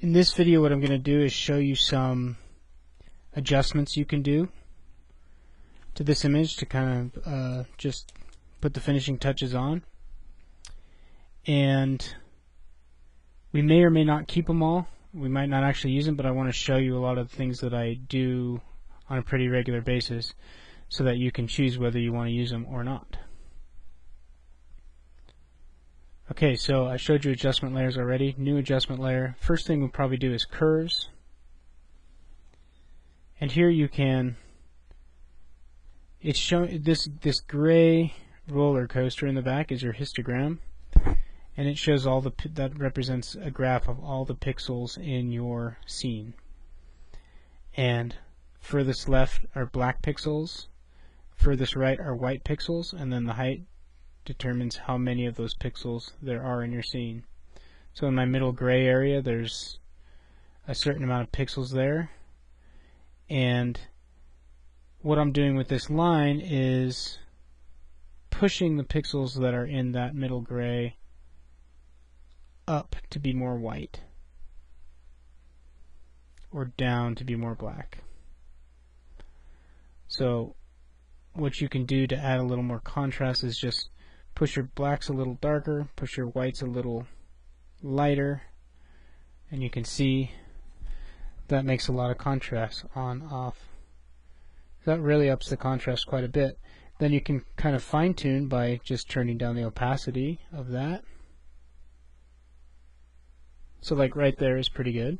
In this video, what I'm going to do is show you some adjustments you can do to this image to kind of just put the finishing touches on. And we may or may not keep them all. We might not actually use them, but I want to show you a lot of the things that I do on a pretty regular basis so that you can choose whether you want to use them or not. Okay, so I showed you adjustment layers already. New adjustment layer. First thing we'll probably do is curves. And here you can, it's showing this gray roller coaster in the back is your histogram, and it shows all that represents a graph of all the pixels in your scene. And furthest left are black pixels, furthest right are white pixels, and then the height determines how many of those pixels there are in your scene. So in my middle gray area there's a certain amount of pixels there, and what I'm doing with this line is pushing the pixels that are in that middle gray up to be more white or down to be more black. So what you can do to add a little more contrast is just push your blacks a little darker, push your whites a little lighter, and you can see that makes a lot of contrast on, off. That really ups the contrast quite a bit. Then you can kind of fine-tune by just turning down the opacity of that. So like right there is pretty good.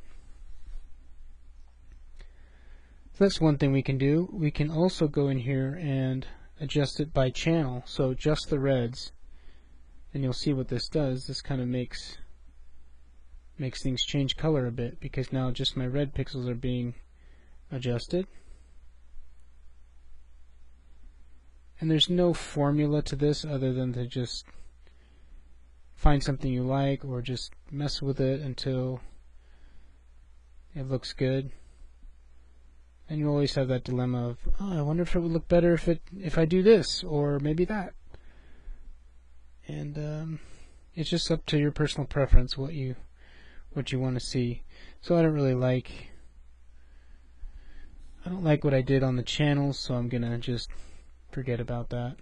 So that's one thing we can do. We can also go in here and adjust it by channel. So just the reds, and you'll see what this does. This kind of makes things change color a bit, because now just my red pixels are being adjusted. And there's no formula to this other than to just find something you like or just mess with it until it looks good. And you always have that dilemma of, oh, I wonder if it would look better if I do this or maybe that. And it's just up to your personal preference what you want to see. So I don't like what I did on the channels, so I'm gonna just forget about that.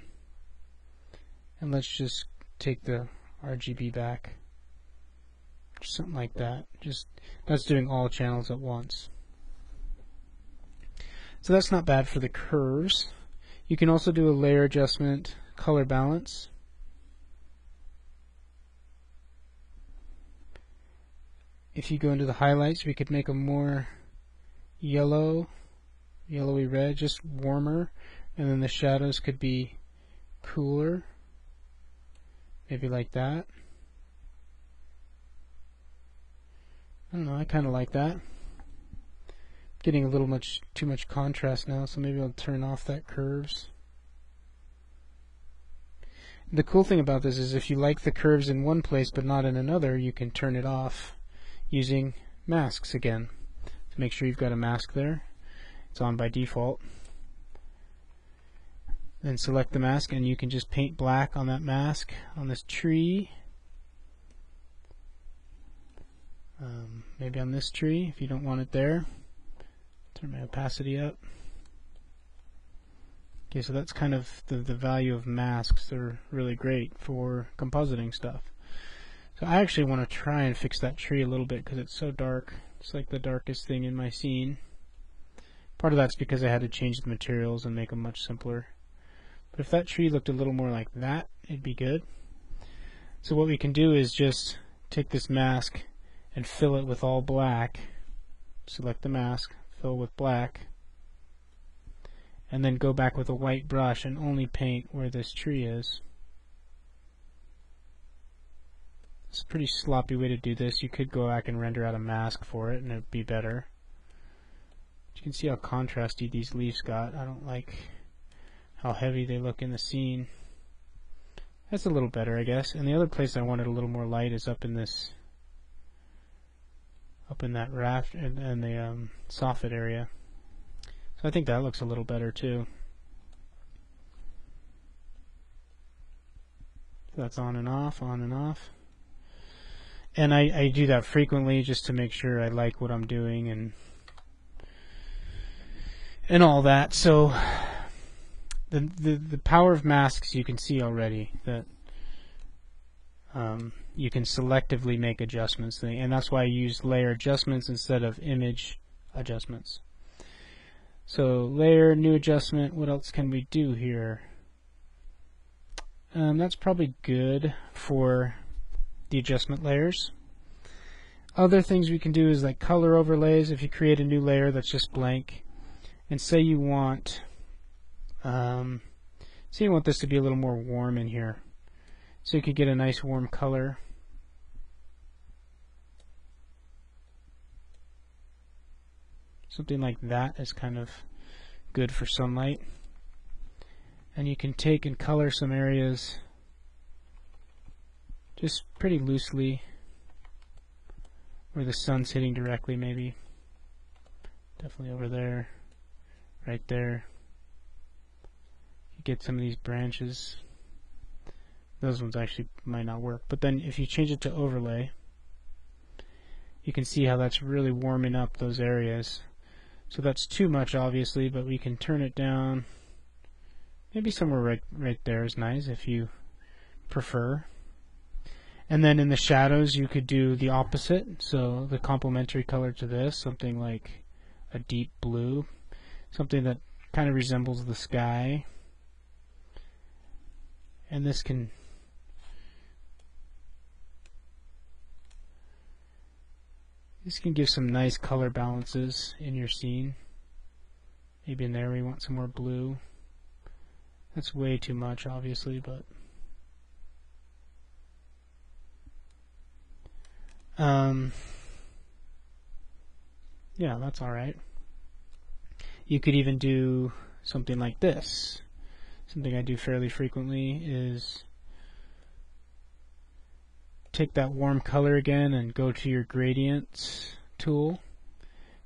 And let's just take the RGB back, something like that. Just that's doing all channels at once. So that's not bad for the curves. You can also do a layer adjustment, color balance. If you go into the highlights, we could make them more yellowy red, just warmer, and then the shadows could be cooler, maybe like that. I don't know, I kind of like that. Getting a little too much contrast now, so maybe I'll turn off that curves. The cool thing about this is if you like the curves in one place but not in another, you can turn it off using masks again. To make sure you've got a mask there. It's on by default. Then select the mask and you can just paint black on that mask on this tree. Maybe on this tree if you don't want it there. Turn my opacity up. Okay, so that's kind of the value of masks. They're really great for compositing stuff. So I actually want to try and fix that tree a little bit because it's so dark. It's like the darkest thing in my scene. Part of that's because I had to change the materials and make them much simpler. But if that tree looked a little more like that, it'd be good. So what we can do is just take this mask and fill it with all black. Select the mask, fill with black, and then go back with a white brush and only paint where this tree is. It's a pretty sloppy way to do this. You could go back and render out a mask for it and it'd be better. You can see how contrasty these leaves got. I don't like how heavy they look in the scene. That's a little better, I guess. And the other place I wanted a little more light is up in this, up in that raft and the soffit area. So I think that looks a little better too. So that's on and off, on and off. And I do that frequently just to make sure I like what I'm doing and all that. So the power of masks, you can see already that you can selectively make adjustments, and that's why I use layer adjustments instead of image adjustments. So layer, new adjustment, what else can we do here? That's probably good for the adjustment layers. Other things we can do is like color overlays. If you create a new layer that's just blank, and say you want this to be a little more warm in here, so you could get a nice warm color. Something like that is kind of good for sunlight. And you can take and color some areas just pretty loosely where the sun's hitting directly, maybe. Definitely over there, right there. You get some of these branches. Those ones actually might not work. But then if you change it to overlay, you can see how that's really warming up those areas. So that's too much, obviously, but we can turn it down. Maybe somewhere right there is nice if you prefer. And then in the shadows, you could do the opposite. So the complementary color to this, something like a deep blue, something that kind of resembles the sky. And this can give some nice color balances in your scene. Maybe in there we want some more blue. That's way too much, obviously, but yeah, that's alright. You could even do something like this. Something I do fairly frequently is take that warm color again and go to your gradients tool.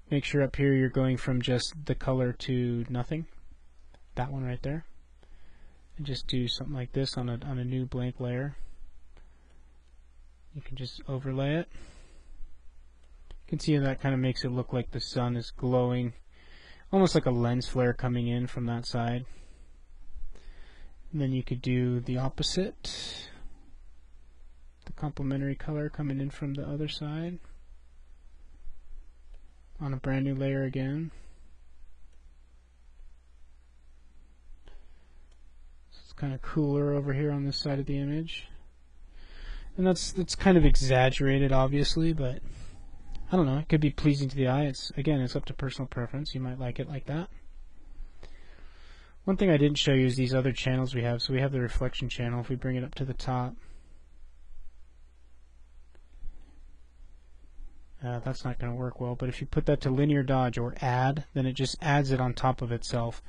Make sure up here you're going from just the color to nothing. That one right there. And just do something like this on a new blank layer. You can just overlay it. You can see how that kind of makes it look like the sun is glowing, almost like a lens flare coming in from that side. And then you could do the opposite, the complementary color coming in from the other side on a brand new layer again. So it's kind of cooler over here on this side of the image. And that's kind of exaggerated, obviously, but I don't know, it could be pleasing to the eye. It's up to personal preference. You might like it like that. One thing I didn't show you is these other channels we have. So we have the reflection channel. If we bring it up to the top, that's not going to work well, but if you put that to linear dodge or add, then it just adds it on top of itself.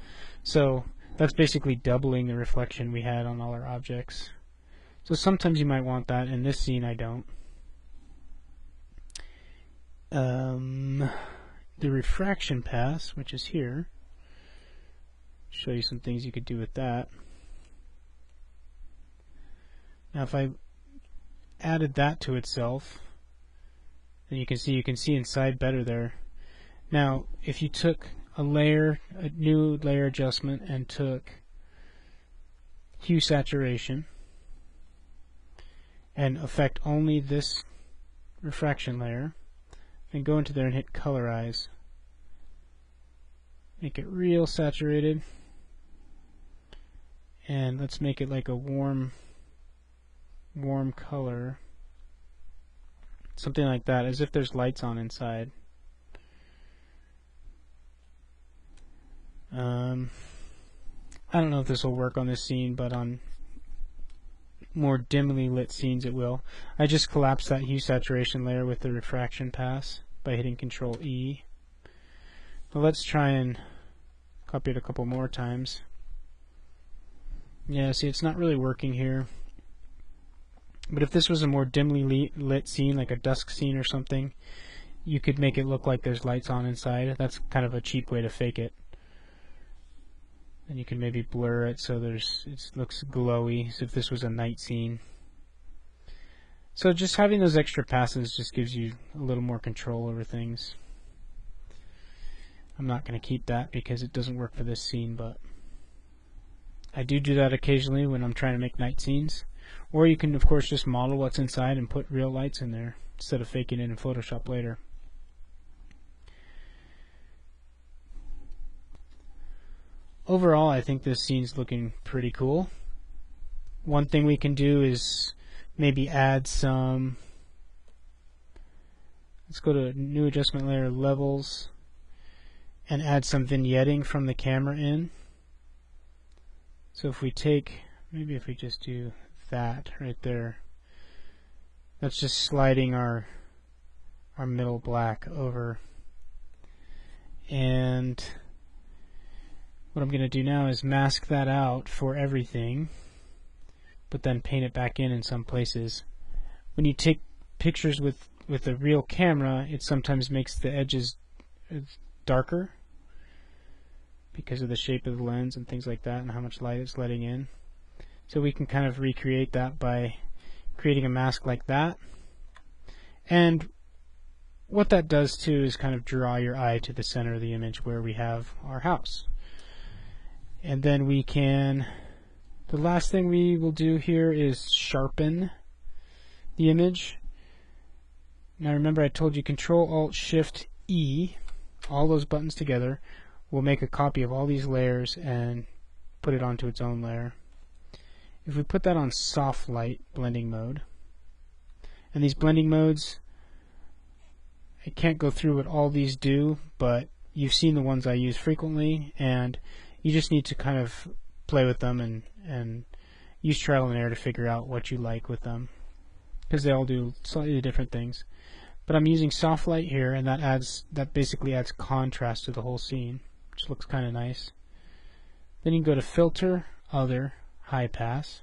So that's basically doubling the reflection we had on all our objects. So sometimes you might want that. In this scene I don't. The refraction pass, which is here, show you some things you could do with that. Now if I added that to itself, then you can see inside better there. Now if you took a new layer adjustment, and took hue saturation and affect only this refraction layer, and go into there and hit colorize, make it real saturated, and let's make it like a warm color, something like that, as if there's lights on inside. I don't know if this will work on this scene, but on more dimly lit scenes it will. I just collapsed that hue saturation layer with the refraction pass by hitting Control E. But let's try and copy it a couple more times. Yeah, see, it's not really working here. But if this was a more dimly lit scene, like a dusk scene or something, you could make it look like there's lights on inside. That's kind of a cheap way to fake it. And you can maybe blur it so it looks glowy, as if this was a night scene. So just having those extra passes just gives you a little more control over things. I'm not going to keep that because it doesn't work for this scene, but I do that occasionally when I'm trying to make night scenes. Or you can, of course, just model what's inside and put real lights in there instead of faking it in Photoshop later. Overall, I think this scene's looking pretty cool. One thing we can do is maybe add some, let's go to new adjustment layer, levels, and add some vignetting from the camera in. So if we take, maybe if we just do that right there, that's just sliding our middle black over. And what I'm going to do now is mask that out for everything, but then paint it back in some places. When you take pictures with a real camera, it sometimes makes the edges darker because of the shape of the lens and things like that and how much light it's letting in. So we can kind of recreate that by creating a mask like that. And what that does too is kind of draw your eye to the center of the image where we have our house. And then we can, the last thing we will do here is sharpen the image. Now remember, I told you Control-Alt-Shift-E, all those buttons together, will make a copy of all these layers and put it onto its own layer. If we put that on soft light blending mode, and these blending modes, I can't go through what all these do, but you've seen the ones I use frequently, and you just need to kind of play with them and use trial and error to figure out what you like with them, because they all do slightly different things. But I'm using soft light here, and that basically adds contrast to the whole scene, which looks kind of nice. Then you can go to Filter, Other, High Pass,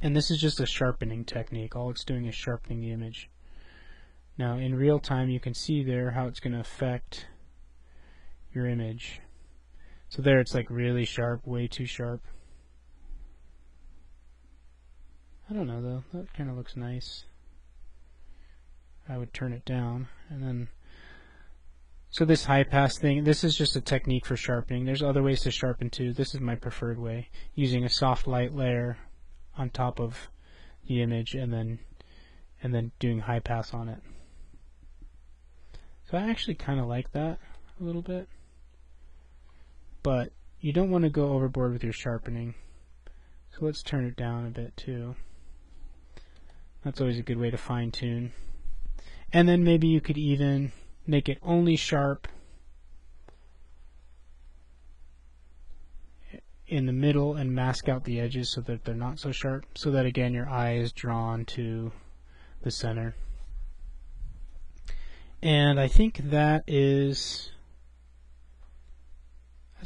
and this is just a sharpening technique. All it's doing is sharpening the image. Now in real time you can see there how it's going to affect your image. So there it's like really sharp, way too sharp. I don't know though, that kind of looks nice. I would turn it down, and then so this high pass thing, this is just a technique for sharpening. There's other ways to sharpen too. This is my preferred way, using a soft light layer on top of the image and then doing high pass on it. So I actually kind of like that a little bit, but you don't want to go overboard with your sharpening. So let's turn it down a bit too. That's always a good way to fine-tune. And then maybe you could even make it only sharp in the middle and mask out the edges so that they're not so sharp, so that again your eye is drawn to the center. And I think that's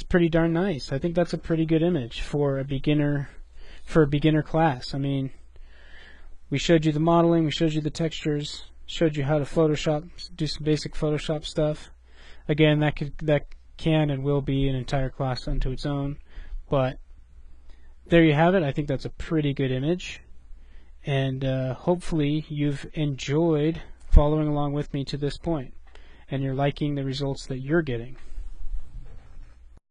pretty darn nice. I think that's a pretty good image for a beginner class. I mean, we showed you the modeling, we showed you the textures, showed you how to Photoshop, do some basic Photoshop stuff. Again, that can and will be an entire class unto its own, but there you have it. I think that's a pretty good image, and hopefully you've enjoyed following along with me to this point, and you're liking the results that you're getting.